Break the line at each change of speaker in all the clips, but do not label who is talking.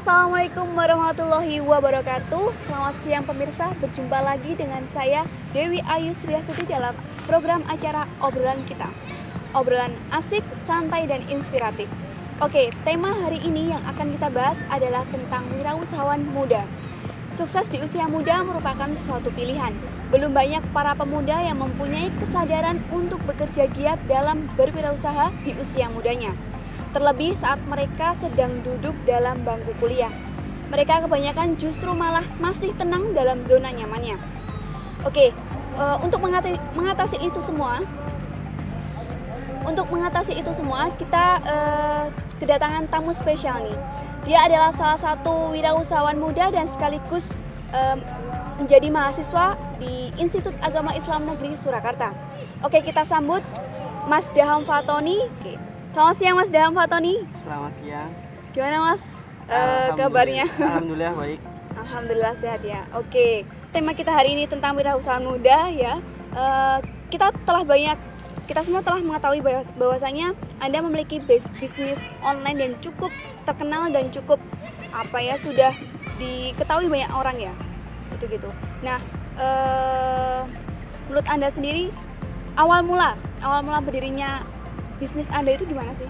Assalamualaikum warahmatullahi wabarakatuh. Selamat siang pemirsa, berjumpa lagi dengan saya Dewi Ayu Sriastuti dalam program acara Obrolan Kita. Obrolan asik, santai, dan inspiratif. Oke, tema hari ini yang akan kita bahas adalah tentang wirausahawan muda. Sukses di usia muda merupakan suatu pilihan. Belum banyak para pemuda yang mempunyai kesadaran untuk bekerja giat dalam berwirausaha di usia mudanya. Terlebih saat mereka sedang duduk dalam bangku kuliah. Mereka kebanyakan justru malah masih tenang dalam zona nyamannya. Oke, untuk mengatasi itu semua, kita kedatangan tamu spesial nih. Dia adalah salah satu wirausahawan muda dan sekaligus menjadi mahasiswa di Institut Agama Islam Negeri Surakarta. Oke, kita sambut Mas Daham Fatoni. Oke. Selamat siang Mas Daham Fatoni.
Selamat siang.
Gimana Mas kabarnya?
Alhamdulillah baik.
Alhamdulillah sehat ya. Oke, tema kita hari ini tentang wirausaha muda ya. Kita semua telah mengetahui bahwasanya Anda memiliki bisnis online yang cukup terkenal dan cukup sudah diketahui banyak orang ya. Gitu. Nah, menurut Anda sendiri awal mula berdirinya bisnis Anda itu gimana sih?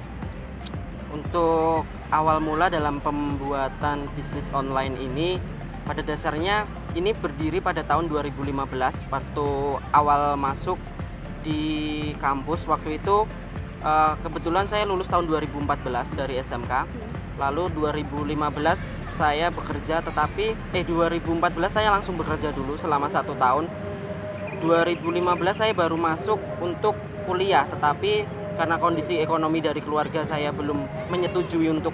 Untuk awal mula dalam pembuatan bisnis online ini, pada dasarnya ini berdiri pada tahun 2015 waktu awal masuk di kampus. Waktu itu kebetulan saya lulus tahun 2014 dari SMK. Lalu 2015 saya bekerja, 2014 saya langsung bekerja dulu selama 1 tahun. 2015 saya baru masuk untuk kuliah, tetapi karena kondisi ekonomi dari keluarga saya belum menyetujui untuk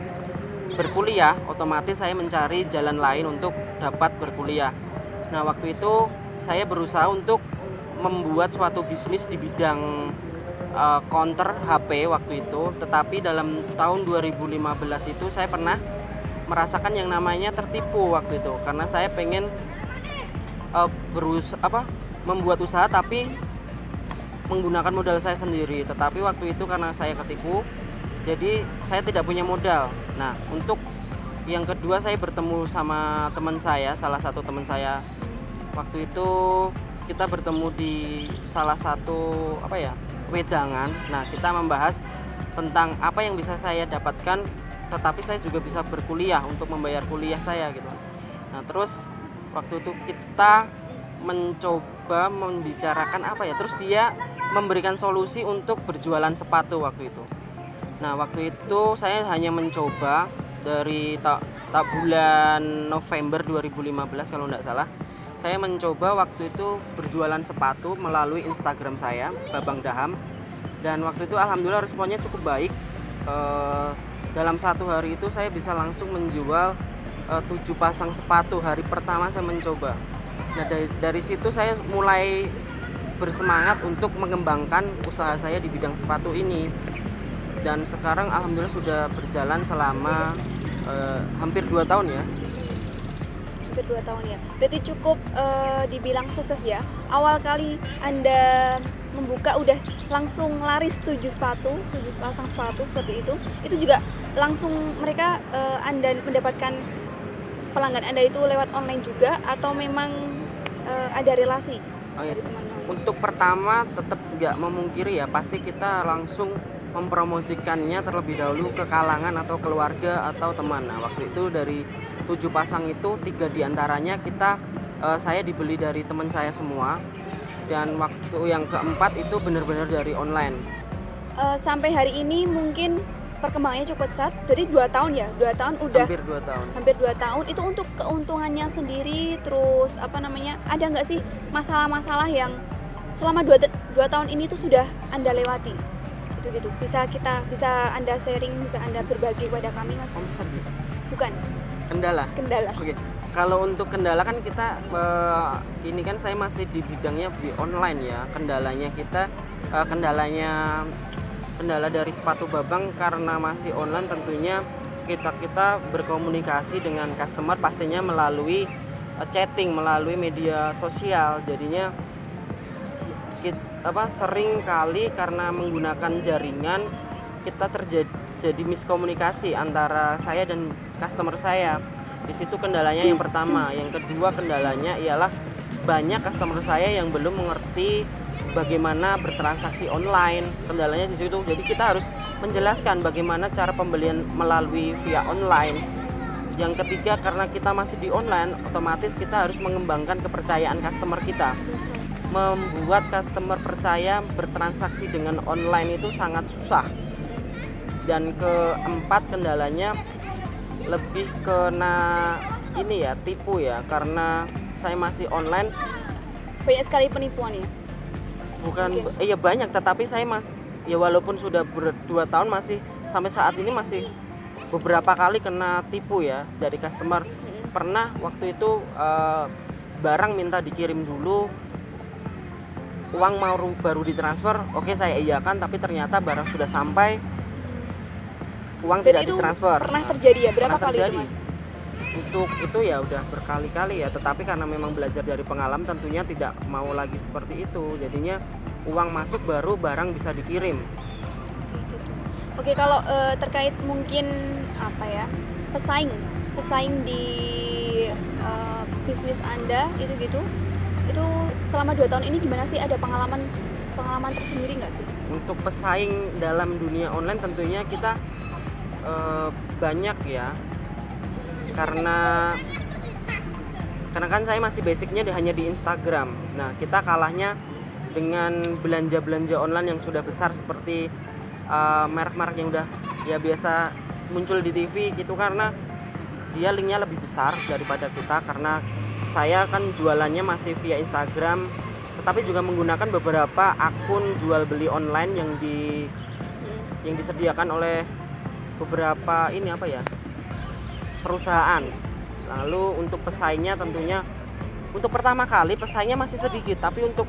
berkuliah, otomatis saya mencari jalan lain untuk dapat berkuliah. Nah, waktu itu saya berusaha untuk membuat suatu bisnis di bidang counter HP waktu itu. Tetapi dalam tahun 2015 itu saya pernah merasakan yang namanya tertipu waktu itu, karena saya pengen membuat usaha tapi menggunakan modal saya sendiri. Tetapi waktu itu karena saya ketipu, jadi saya tidak punya modal. Nah, untuk yang kedua saya bertemu sama teman saya, salah satu teman saya. Waktu itu kita bertemu di salah satu wedangan. Nah, kita membahas tentang apa yang bisa saya dapatkan, tetapi saya juga bisa berkuliah untuk membayar kuliah saya gitu. Nah, terus waktu itu kita mencoba membicarakan terus dia memberikan solusi untuk berjualan sepatu waktu itu. Nah, waktu itu saya hanya mencoba dari bulan November 2015 kalau tidak salah. Saya mencoba waktu itu berjualan sepatu melalui Instagram saya, Babang Daham. Dan waktu itu alhamdulillah responnya cukup baik. Dalam 1 hari itu saya bisa langsung menjual 7 pasang sepatu hari pertama saya mencoba. Nah, dari situ saya mulai bersemangat untuk mengembangkan usaha saya di bidang sepatu ini. Dan sekarang alhamdulillah sudah berjalan selama hampir 2 tahun ya.
Hampir 2 tahun ya. Berarti cukup dibilang sukses ya. Awal kali Anda membuka udah langsung laris 7 pasang sepatu seperti itu. Itu juga langsung mereka Anda mendapatkan pelanggan Anda itu lewat online juga atau memang ada relasi dari teman-teman?
Untuk pertama tetap nggak memungkiri ya, pasti kita langsung mempromosikannya terlebih dahulu ke kalangan atau keluarga atau teman. Nah, waktu itu dari 7 pasang itu 3 diantaranya saya dibeli dari teman saya semua, dan waktu yang keempat itu benar-benar dari online.
Sampai hari ini mungkin perkembangannya cukup pesat. Berarti 2 tahun ya? 2 tahun udah? Hampir 2 tahun. Itu untuk keuntungannya sendiri, terus ada nggak sih masalah-masalah yang selama 2 tahun ini tuh sudah Anda lewati? Gitu. Bisa Anda sharing, bisa Anda berbagi kepada kami, Mas?
Omset ya?
Bukan.
Kendala.
Oke.
Kalau untuk kendala kan kita ini kan saya masih di bidangnya online ya. Kendala dari sepatu Babang karena masih online, tentunya kita berkomunikasi dengan customer pastinya melalui chatting, melalui media sosial. Jadinya sering kali karena menggunakan jaringan kita terjadi miskomunikasi antara saya dan customer saya. Di situ kendalanya yang pertama. Yang kedua kendalanya ialah banyak customer saya yang belum mengerti bagaimana bertransaksi online. Kendalanya di situ. Jadi kita harus menjelaskan bagaimana cara pembelian melalui via online. Yang ketiga, karena kita masih di online, otomatis kita harus mengembangkan kepercayaan customer kita. Membuat customer percaya bertransaksi dengan online itu sangat susah. Dan keempat kendalanya lebih kena ini ya, tipu ya, karena saya masih online.
Banyak sekali penipuan ya?
Bukan, iya banyak, tetapi saya ya walaupun sudah 2 tahun masih sampai saat ini masih beberapa kali kena tipu ya dari customer. Pernah waktu itu barang minta dikirim dulu, uang mau baru ditransfer, oke saya iyakan, tapi ternyata barang sudah sampai, uang
Dan
tidak
itu
ditransfer.
pernah terjadi ya? Berapa
Pernah
kali
terjadi.
itu Mas?
Untuk itu ya udah berkali-kali ya, tetapi karena memang belajar dari pengalaman tentunya tidak mau lagi seperti itu. Jadinya uang masuk baru barang bisa dikirim.
Oke, kalau terkait mungkin apa ya, pesaing di bisnis Anda itu selama 2 tahun ini gimana sih? Ada pengalaman tersendiri nggak sih?
Untuk pesaing dalam dunia online tentunya kita banyak ya, karena kan saya masih basicnya hanya di Instagram. Nah, kita kalahnya dengan belanja online yang sudah besar seperti merek-merek yang udah ya biasa muncul di TV gitu, karena dia linknya lebih besar daripada kita. Karena saya kan jualannya masih via Instagram, tetapi juga menggunakan beberapa akun jual beli online yang disediakan oleh beberapa perusahaan. Lalu untuk pesaingnya tentunya untuk pertama kali pesaingnya masih sedikit, tapi untuk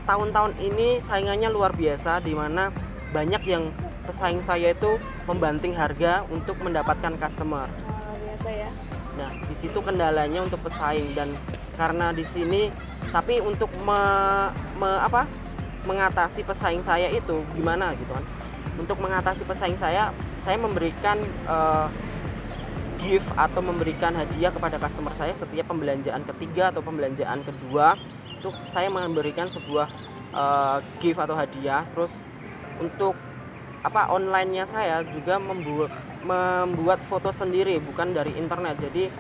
tahun-tahun ini saingannya luar biasa, di mana banyak yang pesaing saya itu membanting harga untuk mendapatkan customer.
Luar biasa ya.
Nah, di situ kendalanya untuk pesaing, dan karena di sini tapi untuk mengatasi pesaing saya itu gimana gitu kan. Untuk mengatasi pesaing saya memberikan gift atau memberikan hadiah kepada customer saya setiap pembelanjaan ketiga atau pembelanjaan kedua. Itu saya memberikan sebuah gift atau hadiah. Terus untuk online-nya saya juga membuat foto sendiri, bukan dari internet. Jadi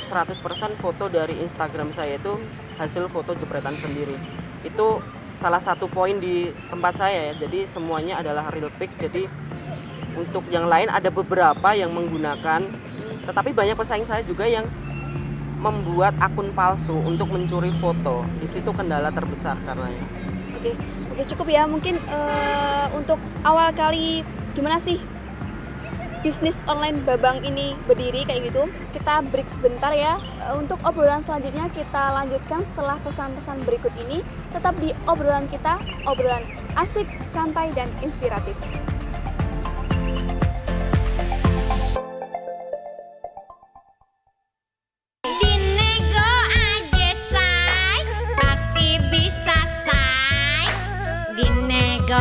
100% foto dari Instagram saya itu hasil foto jepretan sendiri. Itu salah satu poin di tempat saya ya. Jadi semuanya adalah real pic. Jadi untuk yang lain ada beberapa yang menggunakan, tetapi banyak pesaing saya juga yang membuat akun palsu untuk mencuri foto. Di situ kendala terbesar karenanya. Oke,
cukup ya. Mungkin untuk awal kali gimana sih bisnis online Babang ini berdiri kayak gitu. Kita break sebentar ya. Untuk obrolan selanjutnya kita lanjutkan setelah pesan-pesan berikut ini. Tetap di obrolan kita, obrolan asik, santai, dan inspiratif.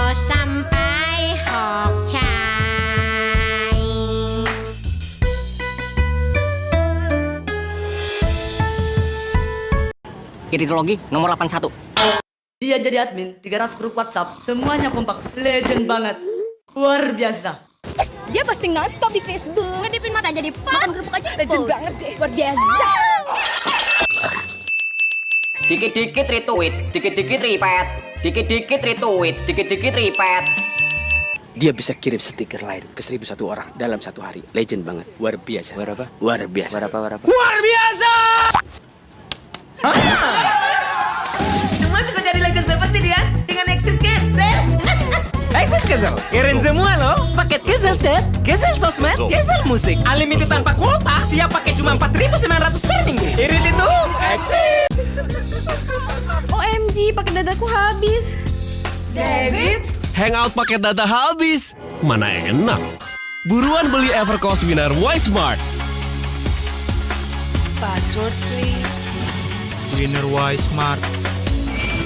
Sampai Hokcai.
Iritologi nomor 81.
Dia jadi admin 300 grup WhatsApp, semuanya kompak, legend banget, luar biasa.
Dia posting non-stop di Facebook, ngedipin mata jadi makan kerupuk aja legend banget deh, luar biasa.
Dikit-dikit retweet, dikit-dikit repeat, dikit-dikit retweet, dikit-dikit repeat.
Dia bisa kirim stiker lain ke 1.001 orang dalam 1 hari. Legend banget, luar biasa.
Luar apa?
Luar biasa.
Luar apa?
Luar biasa! Semua bisa jadi legend seperti dia dengan Axis Cancel. Axis Cancel, keren semua loh. Paket Cancel chat, Cancel sosmed, Cancel musik. Unlimited tanpa kuota, tiap paket cuma 4.900 per minggu. Irit itu, Axis.
OMG, pakai dadaku habis.
David.
Hangout paket data habis. Mana enak. Buruan beli Evercost Winner Y-Smart.
Password please.
Winner Y-Smart.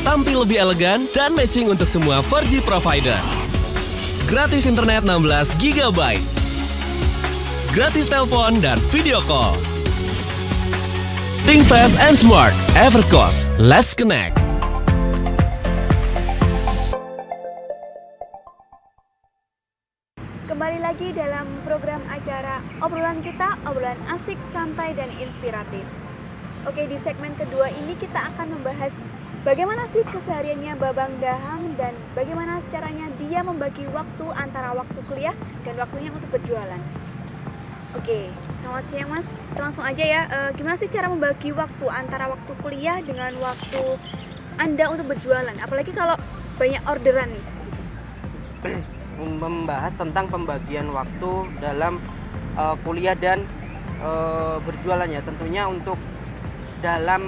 Tampil lebih elegan dan matching untuk semua 4G provider. Gratis internet 16 GB. Gratis telepon dan video call. Think fast and smart. Evercost. Let's connect.
Kembali lagi dalam program acara obrolan kita, obrolan asik, santai, dan inspiratif. Oke, di segmen kedua ini kita akan membahas bagaimana sih kesehariannya Babang Dahang dan bagaimana caranya dia membagi waktu antara waktu kuliah dan waktunya untuk berjualan. Oke, selamat siang Mas. Kita langsung aja ya, gimana sih cara membagi waktu antara waktu kuliah dengan waktu Anda untuk berjualan? Apalagi kalau banyak orderan nih.
Membahas tentang pembagian waktu dalam kuliah dan berjualan ya. Tentunya untuk dalam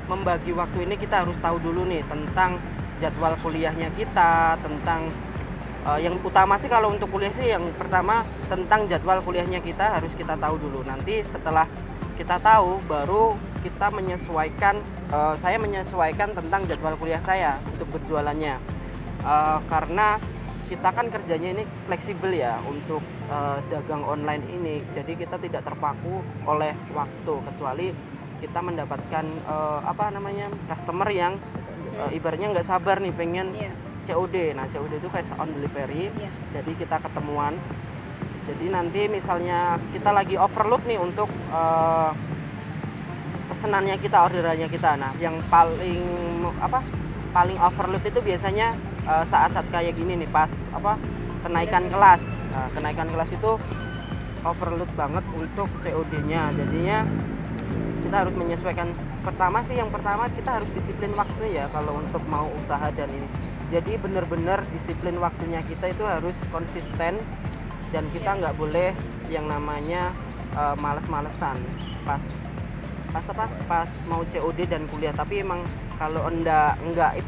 membagi waktu ini kita harus tahu dulu nih tentang jadwal kuliahnya kita, tentang yang utama sih kalau untuk kuliah sih yang pertama tentang jadwal kuliahnya kita harus kita tahu dulu. Nanti setelah kita tahu baru kita menyesuaikan, saya menyesuaikan tentang jadwal kuliah saya untuk berjualannya. Karena kita kan kerjanya ini fleksibel ya untuk dagang online ini, jadi kita tidak terpaku oleh waktu kecuali kita mendapatkan customer yang ibaratnya nggak sabar nih pengen COD. Nah COD itu kayak on delivery, jadi kita ketemuan. Jadi nanti misalnya kita lagi overload nih untuk pesenannya kita, orderannya kita. Nah yang paling overload itu biasanya saat-saat kayak gini nih, pas kenaikan kelas. Nah, kenaikan kelas itu overload banget untuk COD-nya. Jadinya kita harus menyesuaikan. Yang pertama kita harus disiplin waktu ya kalau untuk mau usaha dan ini. Jadi benar-benar disiplin waktunya kita itu harus konsisten dan kita nggak boleh yang namanya males-malesan pas mau COD dan kuliah. Tapi emang kalau nggak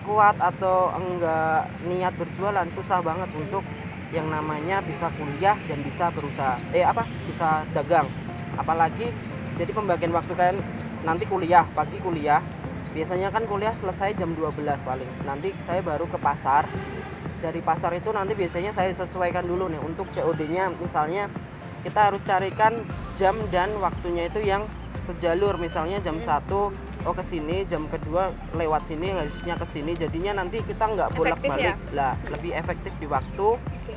kuat atau enggak niat berjualan, susah banget untuk yang namanya bisa kuliah dan bisa berusaha bisa dagang. Apalagi jadi pembagian waktu kan nanti kuliah, pagi kuliah biasanya kan kuliah selesai jam 12 paling, nanti saya baru ke pasar. Dari pasar itu nanti biasanya saya sesuaikan dulu nih untuk COD-nya. Misalnya kita harus carikan jam dan waktunya itu yang sejalur, misalnya jam 1 ke sini, jam kedua lewat sini, harusnya ke sini. Jadinya nanti kita nggak bolak-balik lah, lebih efektif di waktu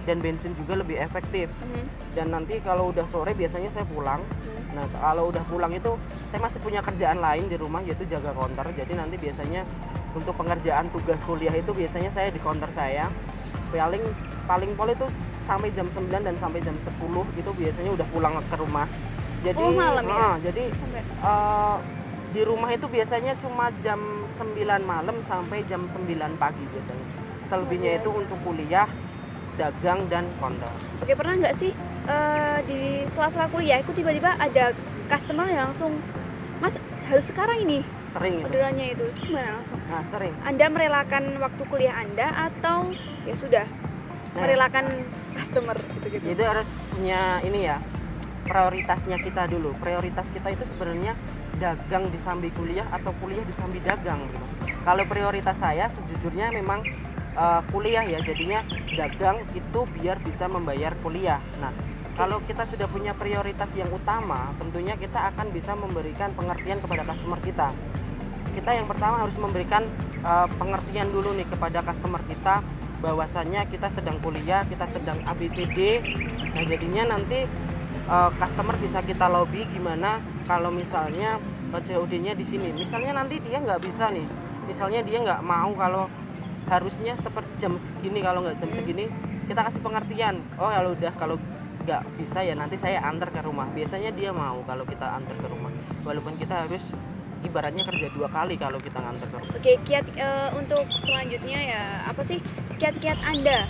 dan bensin juga lebih efektif. Dan nanti kalau udah sore biasanya saya pulang. Nah kalau udah pulang itu saya masih punya kerjaan lain di rumah, yaitu jaga counter. Jadi nanti biasanya untuk pengerjaan tugas kuliah itu biasanya saya di counter saya paling pol itu sampai jam 9 dan sampai jam 10 itu biasanya udah pulang ke rumah. Jadi
malam ya?
Jadi di rumah itu biasanya cuma jam 9 malam sampai jam 9 pagi biasanya. Selebihnya itu untuk kuliah, dagang, dan counter.
Oke, pernah nggak sih di sela-sela kuliah itu tiba-tiba ada customer yang langsung, Mas harus sekarang ini?
Sering.
Orderannya itu gimana langsung?
Nah sering.
Anda merelakan waktu kuliah Anda atau ya sudah merelakan customer gitu-gitu?
Jadi harus punya ini ya, prioritasnya kita dulu. Prioritas kita itu sebenarnya dagang di sambil kuliah atau kuliah di sambil dagang gitu. Kalau prioritas saya sejujurnya memang kuliah ya, jadinya dagang itu biar bisa membayar kuliah. Nah kalau kita sudah punya prioritas yang utama, tentunya kita akan bisa memberikan pengertian kepada customer kita. Kita yang pertama harus memberikan pengertian dulu nih kepada customer kita bahwasannya kita sedang kuliah, kita sedang ABCD. Nah jadinya nanti customer bisa kita lobby gimana kalau misalnya COD-nya di sini. Misalnya nanti dia nggak bisa nih, misalnya dia nggak mau kalau harusnya seperti jam segini, kalau nggak jam segini kita kasih pengertian. Oh ya udah, kalau nggak bisa ya nanti saya antar ke rumah. Biasanya dia mau kalau kita antar ke rumah, walaupun kita harus ibaratnya kerja 2 kali kalau kita ngantar ke rumah.
Oke, kiat untuk selanjutnya ya apa sih kiat-kiat Anda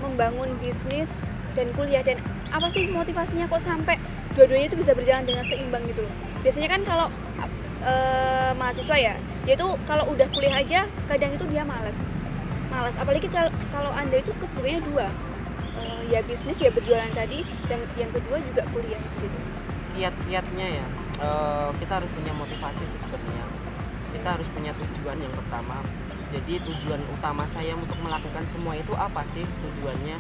membangun bisnis dan kuliah, dan apa sih motivasinya kok sampai dua-duanya itu bisa berjalan dengan seimbang gitu? Biasanya kan kalau mahasiswa ya, dia tuh kalau udah kuliah aja kadang itu dia malas, apalagi kalau Anda itu kesibukannya 2, ya bisnis ya berjualan tadi, dan yang kedua juga kuliah gitu.
Kiat-kiatnya ya, kita harus punya motivasi sih sebenarnya. Kita harus punya tujuan yang pertama. Jadi tujuan utama saya untuk melakukan semua itu apa sih tujuannya?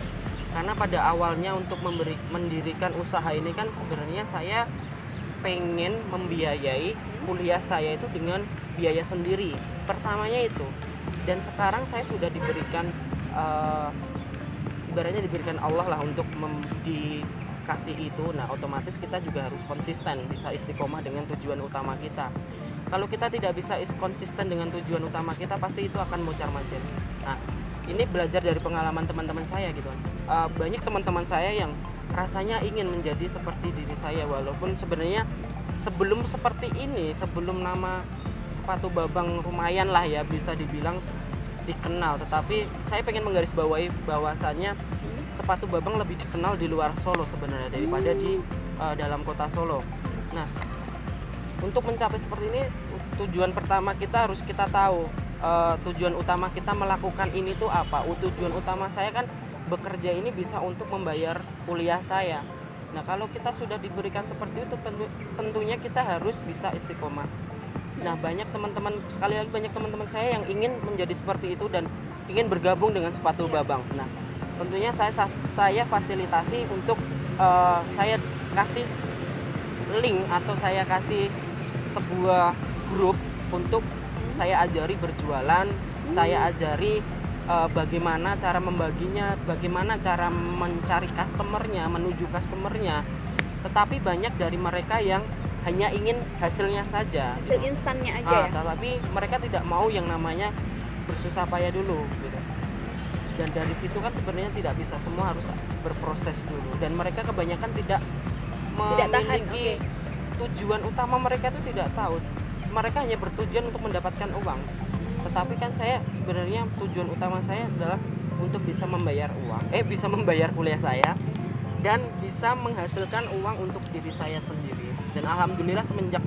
Karena pada awalnya untuk mendirikan usaha ini kan sebenarnya saya pengen membiayai kuliah saya itu dengan biaya sendiri. Pertamanya itu. Dan sekarang saya sudah diberikan ibaratnya diberikan Allah lah untuk dikasih itu. Nah, otomatis kita juga harus konsisten, bisa istiqomah dengan tujuan utama kita. Kalau kita tidak bisa konsisten dengan tujuan utama kita, pasti itu akan mocar-macet. Nah, ini belajar dari pengalaman teman-teman saya gitu. Banyak teman-teman saya yang rasanya ingin menjadi seperti diri saya, walaupun sebenarnya sebelum seperti ini, sebelum nama sepatu Babang lumayan lah ya bisa dibilang dikenal, tetapi saya pengen menggarisbawahi bahwasannya sepatu Babang lebih dikenal di luar Solo sebenarnya daripada di dalam kota Solo. Nah, untuk mencapai seperti ini, tujuan pertama kita harus kita tahu tujuan utama kita melakukan ini tuh apa. Tujuan utama saya kan bekerja ini bisa untuk membayar kuliah saya. Nah, kalau kita sudah diberikan seperti itu, tentunya kita harus bisa istiqomah. Nah, banyak teman-teman, sekali lagi banyak teman-teman saya yang ingin menjadi seperti itu dan ingin bergabung dengan sepatu Babang. Nah, tentunya saya fasilitasi untuk saya kasih link atau saya kasih sebuah grup untuk saya ajari berjualan, saya ajari bagaimana cara membaginya, bagaimana cara mencari customernya, menuju customernya. Tetapi banyak dari mereka yang hanya ingin hasilnya saja,
hasil instannya aja ya.
Tetapi mereka tidak mau yang namanya bersusah payah dulu gitu. Dan dari situ kan sebenarnya tidak bisa, semua harus berproses dulu. Dan mereka kebanyakan tidak memiliki tujuan utama, mereka itu tidak tahu. Mereka hanya bertujuan untuk mendapatkan uang. Tetapi kan saya sebenarnya tujuan utama saya adalah untuk bisa membayar bisa membayar kuliah saya dan bisa menghasilkan uang untuk diri saya sendiri. Dan alhamdulillah semenjak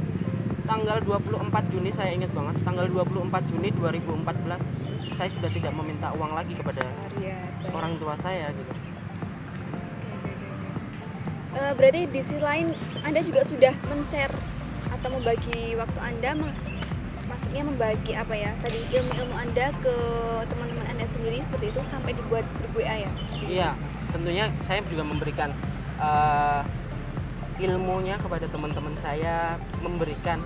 tanggal 24 Juni, saya ingat banget, tanggal 24 Juni 2014 saya sudah tidak meminta uang lagi kepada orang tua saya gitu.
Berarti di sisi lain Anda juga sudah men-share atau membagi waktu Anda, maksudnya membagi apa ya tadi, ilmu-ilmu Anda ke teman-teman Anda sendiri seperti itu sampai dibuat grup WA ya?
Iya, tentunya saya juga memberikan ilmunya kepada teman-teman saya, memberikan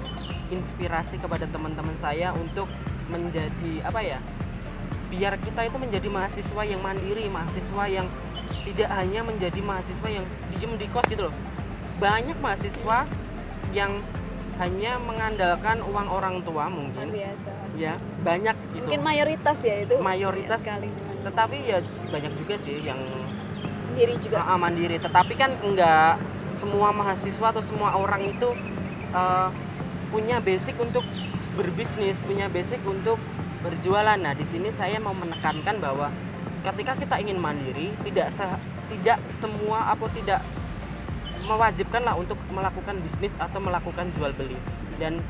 inspirasi kepada teman-teman saya untuk menjadi apa ya, biar kita itu menjadi mahasiswa yang mandiri, mahasiswa yang tidak hanya menjadi mahasiswa yang diem di kos gitu loh. Banyak mahasiswa yang hanya mengandalkan uang orang tua mungkin.
Biasa.
Ya, banyak gitu.
Mungkin mayoritas ya itu.
Mayoritas
sekali.
Tetapi ya banyak juga sih yang
Mandiri juga.
Mandiri. Tetapi kan enggak semua mahasiswa atau semua orang itu punya basic untuk berbisnis, punya basic untuk berjualan. Nah, di sini saya mau menekankan bahwa ketika kita ingin mandiri, tidak semua atau tidak mewajibkan lah untuk melakukan bisnis atau melakukan jual beli. Dan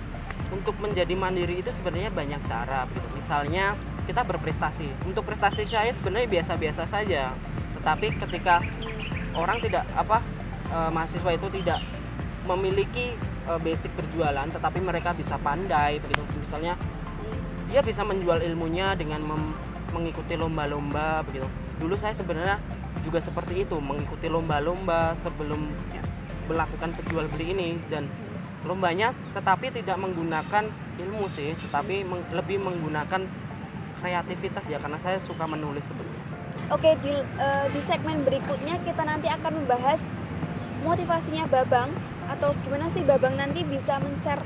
untuk menjadi mandiri itu sebenarnya banyak cara gitu. Misalnya kita berprestasi. Untuk prestasi saya sebenarnya biasa-biasa saja. Tetapi ketika orang mahasiswa itu tidak memiliki basic berjualan, tetapi mereka bisa pandai begitu. Misalnya dia bisa menjual ilmunya dengan mengikuti lomba-lomba begitu. Dulu saya sebenarnya juga seperti itu, mengikuti lomba-lomba sebelum melakukan penjual beli ini, dan lombanya tetapi tidak menggunakan ilmu sih, tetapi lebih menggunakan kreativitas ya, karena saya suka menulis sebenarnya.
Oke, di segmen berikutnya kita nanti akan membahas motivasinya Babang, atau gimana sih Babang nanti bisa men-share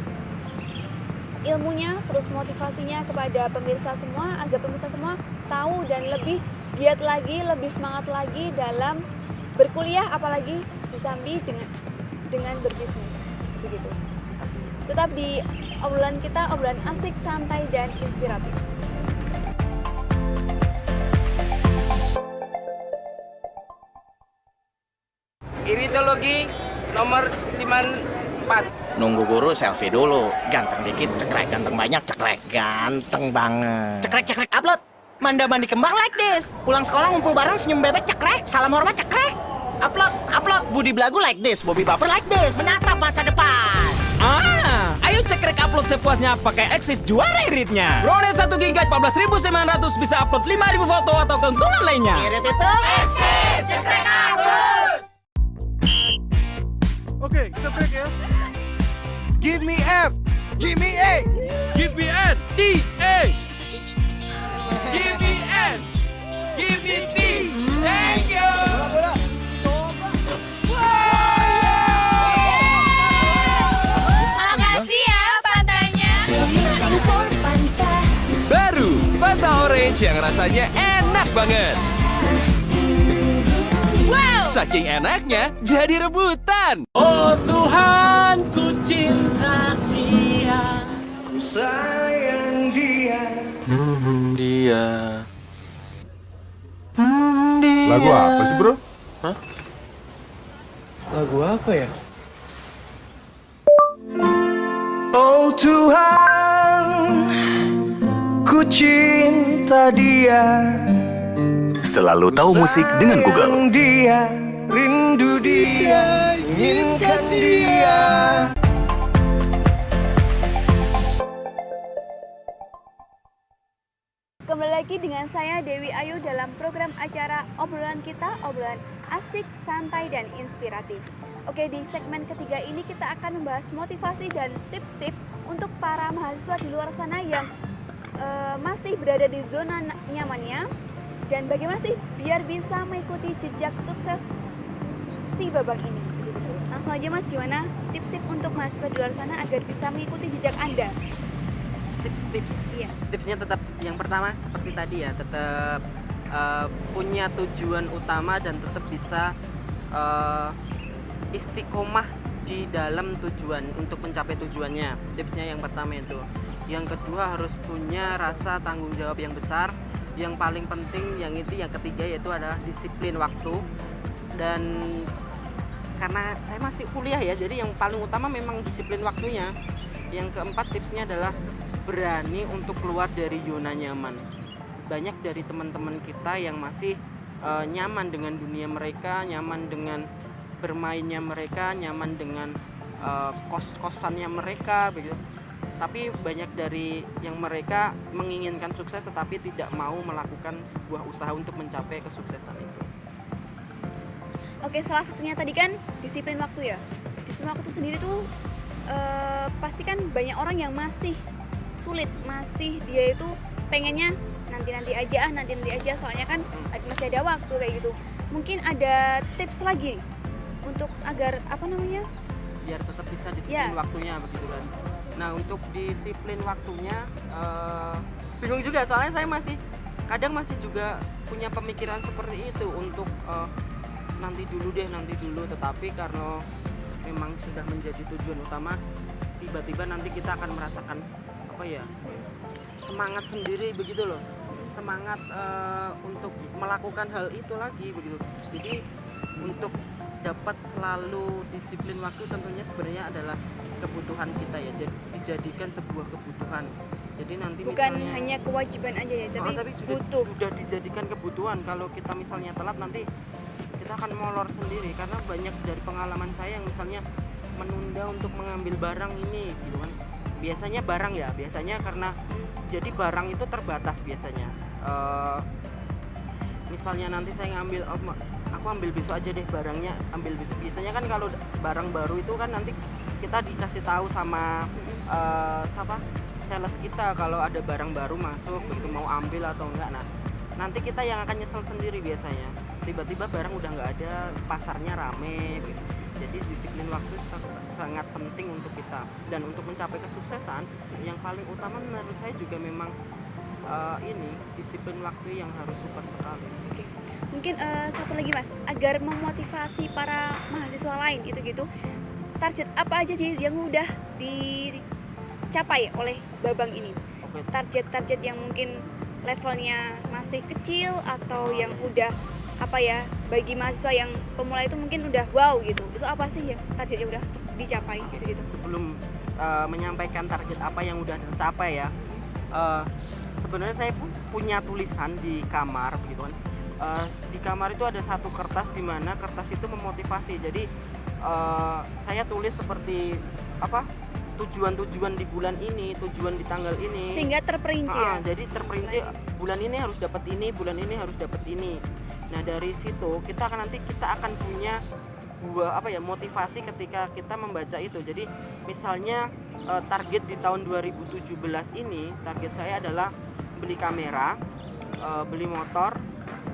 ilmunya, terus motivasinya kepada pemirsa semua, agar pemirsa semua tahu dan lebih giat lagi, lebih semangat lagi dalam berkuliah, apalagi disambi dengan berbisnis begitu. Tetap di obrolan kita, obrolan asik, santai, dan inspiratif.
Iritologi nomor 54.
Nunggu guru selfie dulu. Ganteng dikit cekrek, ganteng banyak cekrek. Ganteng banget. Cekrek upload. Mandi kembang like this. Pulang sekolah ngumpul bareng senyum bebek cekrek. Salam hormat cekrek. Upload. Budi belagu like this. Bobby baper like this. Menatap masa depan.
Ayo cekrek upload sepuasnya pakai Axis juara iritnya. Broadnet 1 GB 14.900 bisa upload 5.000 foto atau keuntungan lainnya.
Irit itu Axis, cekrek upload.
Oke, kita break ya. Give me F, give me A,
Give me N, T, A.
give me N, give me T. Thank you.
Makasih ya pantainya.
Baru Fanta Orange yang rasanya enak banget.
Wow.
Saking enaknya jadi rebutan.
Oh Tuhan, ku cinta dia, sayang dia.
Lagu apa sih, Bro?
Lagu apa ya?
Oh Tuhan, ku cinta dia.
Selalu tahu musik dengan Google.
Dia, rindu dia, inginkan dia.
Kembali lagi dengan saya Dewi Ayu dalam program acara obrolan kita, obrolan asik, santai, dan inspiratif. Oke, di segmen ketiga ini kita akan membahas motivasi dan tips-tips untuk para mahasiswa di luar sana yang masih berada di zona nyamannya, dan bagaimana sih biar bisa mengikuti jejak sukses si Babang ini. Langsung aja Mas, gimana tips-tips untuk mahasiswa di luar sana agar bisa mengikuti jejak Anda?
Tips-tips.
Iya.
Tipsnya tetap yang pertama seperti tadi ya, tetap punya tujuan utama dan tetap bisa istiqomah di dalam tujuan untuk mencapai tujuannya. Tipsnya yang pertama itu. Yang kedua harus punya rasa tanggung jawab yang besar. Yang paling penting yang ketiga yaitu adalah disiplin waktu. Dan karena saya masih kuliah ya, jadi yang paling utama memang disiplin waktunya. Yang keempat tipsnya adalah berani untuk keluar dari zona nyaman. Banyak dari teman-teman kita yang masih nyaman dengan dunia mereka, nyaman dengan bermainnya mereka, nyaman dengan kos-kosannya mereka begitu. Tapi banyak dari yang mereka menginginkan sukses tetapi tidak mau melakukan sebuah usaha untuk mencapai kesuksesan itu.
Oke, salah satunya tadi kan disiplin waktu ya. Disiplin waktu sendiri tuh pasti kan banyak orang yang masih sulit, masih dia itu pengennya nanti aja, soalnya kan masih ada waktu kayak gitu. Mungkin ada tips lagi untuk agar
biar tetap bisa disiplin waktunya begitu kan. Nah, untuk disiplin waktunya bingung juga, soalnya saya kadang masih juga punya pemikiran seperti itu untuk nanti dulu, tetapi karena memang sudah menjadi tujuan utama, tiba-tiba nanti kita akan merasakan semangat sendiri begitu loh, semangat untuk melakukan hal itu lagi begitu. Jadi untuk dapat selalu disiplin waktu tentunya sebenarnya adalah kebutuhan kita ya, jadi dijadikan sebuah kebutuhan. Jadi nanti
bukan
misalnya
hanya kewajiban aja ya, tapi butuh.
Sudah dijadikan kebutuhan. Kalau kita misalnya telat nanti kita akan molor sendiri, karena banyak dari pengalaman saya yang misalnya menunda untuk mengambil barang ini gitu kan. Biasanya karena jadi barang itu terbatas biasanya. Misalnya nanti saya ngambil, aku ambil besok aja deh barangnya, ambil besok. Biasanya kan kalau barang baru itu kan nanti kita dikasih tahu sama sales kita kalau ada barang baru masuk begitu, mau ambil atau enggak. Nah, nanti kita yang akan nyesel sendiri biasanya. Tiba-tiba barang udah nggak ada, pasarnya rame gitu. Jadi disiplin waktu sangat penting untuk kita, dan untuk mencapai kesuksesan yang paling utama menurut saya juga memang disiplin waktu yang harus super sekali.
Oke. Mungkin satu lagi Mas, agar memotivasi para mahasiswa lain gitu, target apa aja yang udah dicapai oleh Babang ini?
Oke.
Target-target yang mungkin levelnya masih kecil atau yang udah bagi mahasiswa yang pemula itu mungkin udah wow gitu. Itu apa sih yang target yang udah dicapai gitu?
Sebelum menyampaikan target apa yang udah tercapai ya, sebenarnya saya punya tulisan di kamar gitu kan. Di kamar itu ada satu kertas, di mana kertas itu memotivasi. Jadi saya tulis seperti tujuan-tujuan di bulan ini, tujuan di tanggal ini.
Sehingga terperinci ya.
Jadi terperinci bulan ini harus dapat ini, bulan ini harus dapat ini. Nah dari situ kita akan punya sebuah motivasi ketika kita membaca itu. Jadi misalnya target di tahun 2017 ini, target saya adalah beli kamera, beli motor,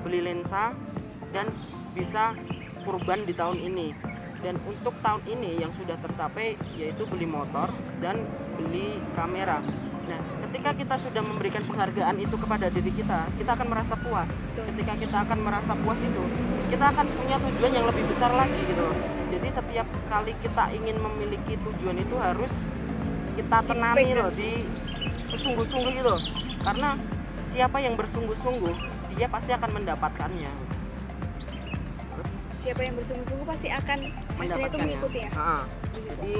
beli lensa, dan bisa kurban di tahun ini. Dan untuk tahun ini yang sudah tercapai yaitu beli motor dan beli kamera. Nah, ketika kita sudah memberikan penghargaan itu kepada diri kita akan merasa puas. Ketika kita akan merasa puas itu, kita akan punya tujuan yang lebih besar lagi gitu loh. Jadi setiap kali kita ingin memiliki tujuan itu harus kita tenani loh, di sungguh-sungguh gitu loh. Karena siapa yang bersungguh-sungguh, dia pasti akan mendapatkannya. Terus
Siapa yang bersungguh-sungguh pasti akan hasilnya itu mengikuti ya.
Jadi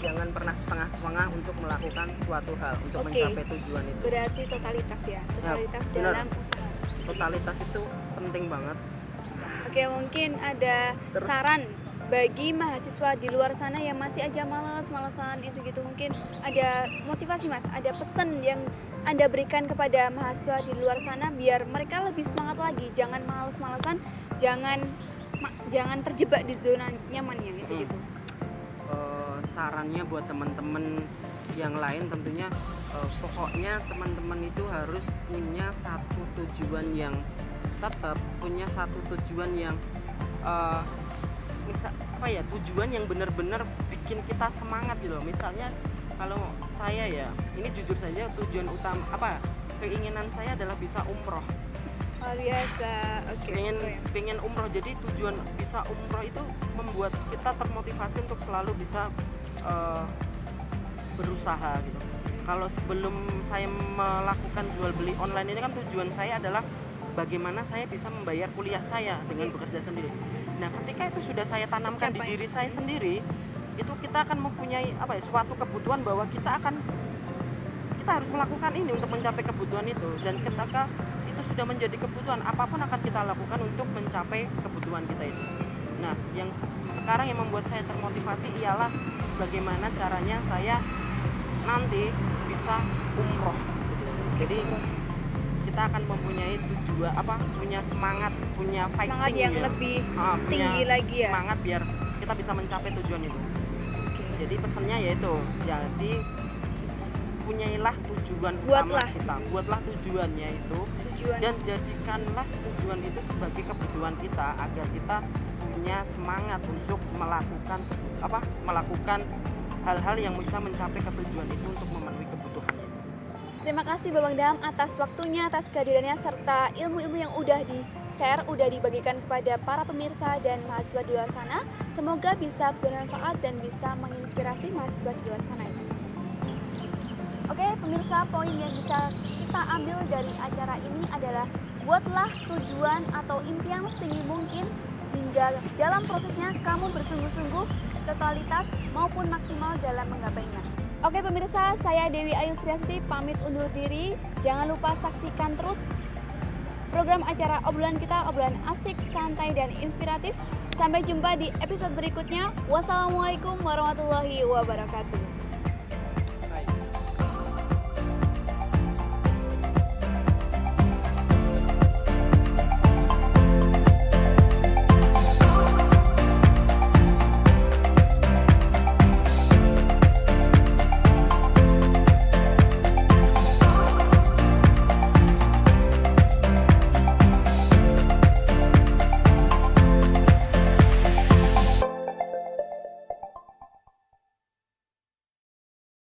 jangan pernah setengah-setengah untuk melakukan suatu hal untuk
Oke.
mencapai tujuan itu.
Berarti totalitas ya, totalitas
benar.
dalam usaha.
Totalitas itu penting banget.
Oke, mungkin ada saran bagi mahasiswa di luar sana yang masih aja males-malesan itu gitu, mungkin ada motivasi Mas, ada pesan yang Anda berikan kepada mahasiswa di luar sana biar mereka lebih semangat lagi, jangan males-malesan, jangan terjebak di zona nyamannya gitu gitu.
Sarannya buat teman-teman yang lain tentunya pokoknya teman-teman itu harus punya satu tujuan yang tetap, punya satu tujuan yang tujuan yang benar-benar bikin kita semangat gitu. Misalnya kalau saya ya, ini jujur saja tujuan utama keinginan saya adalah bisa umroh.
Luar biasa. Oke.
Pengen umroh, jadi tujuan bisa umroh itu membuat kita termotivasi untuk selalu bisa berusaha gitu. Kalau sebelum saya melakukan jual beli online ini kan tujuan saya adalah bagaimana saya bisa membayar kuliah saya dengan bekerja sendiri. Nah, ketika itu sudah saya tanamkan di diri saya sendiri, itu kita akan mempunyai suatu kebutuhan bahwa kita harus melakukan ini untuk mencapai kebutuhan itu. Dan ketika itu sudah menjadi kebutuhan, apapun akan kita lakukan untuk mencapai kebutuhan kita itu. Nah, yang sekarang yang membuat saya termotivasi ialah bagaimana caranya saya nanti bisa umroh. Jadi kita akan mempunyai tujuan punya semangat, punya fighting
Semangat yang
ya.
lebih
Punya
tinggi lagi ya.
Semangat biar kita bisa mencapai tujuan itu. Jadi pesannya yaitu, jadi punyailah tujuan utama kita, buatlah tujuannya itu, dan jadikanlah tujuan itu sebagai kebutuhan kita agar kita punya semangat untuk melakukan hal-hal yang bisa mencapai ketujuan itu untuk memenuhi kebutuhan.
Terima kasih Babang Dam atas waktunya, atas kehadirannya, serta ilmu-ilmu yang udah di-share, udah dibagikan kepada para pemirsa dan mahasiswa di luar sana. Semoga bisa bermanfaat dan bisa menginspirasi mahasiswa di luar sana. Oke, pemirsa, poin yang bisa kita ambil dari acara ini adalah buatlah tujuan atau impian setinggi mungkin hingga dalam prosesnya kamu bersungguh-sungguh, totalitas maupun maksimal dalam menggapainya. Oke pemirsa, saya Dewi Ayu Sriasuti pamit undur diri. Jangan lupa saksikan terus program acara obrolan kita, obrolan asik, santai, dan inspiratif. Sampai jumpa di episode berikutnya. Wassalamualaikum warahmatullahi wabarakatuh.